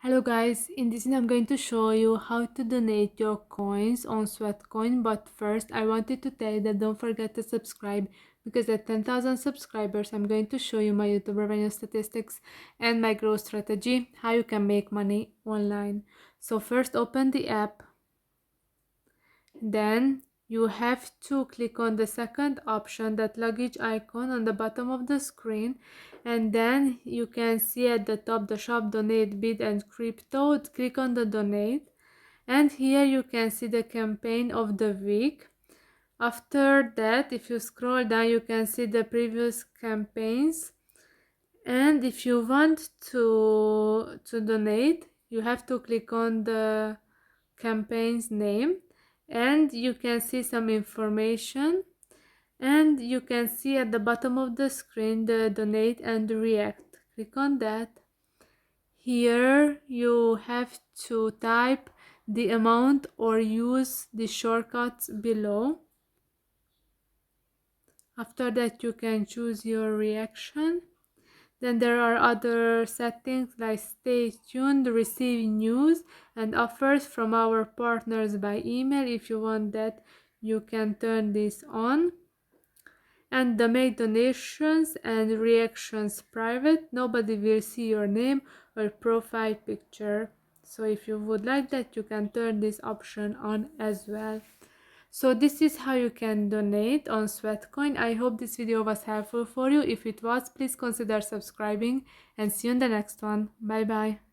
Hello guys, in this video I'm going to show you how to donate your coins on Sweatcoin, but first I wanted to tell you that don't forget to subscribe because at 10,000 subscribers I'm going to show you my YouTube revenue statistics and my growth strategy, how you can make money online. So first open the app, then you have to click on the second option, that luggage icon on the bottom of the screen, and then you can see at the top the shop, donate, bid and crypto. Click on the donate, and here you can see the campaign of the week. After that, if you scroll down, you can see the previous campaigns, and if you want to donate, you have to click on the campaign's name, and you can see some information, and you can see at the bottom of the screen the donate and react. Click on that. Here you have to type the amount or use the shortcuts below. After that you can choose your reaction. Then there are other settings like stay tuned, receive news and offers from our partners by email. If you want that, you can turn this on. And the make donations and reactions private. Nobody will see your name or profile picture. So if you would like that, you can turn this option on as well. So this is how you can donate on Sweatcoin. I hope this video was helpful for you. If it was, please consider subscribing and see you in the next one. Bye bye.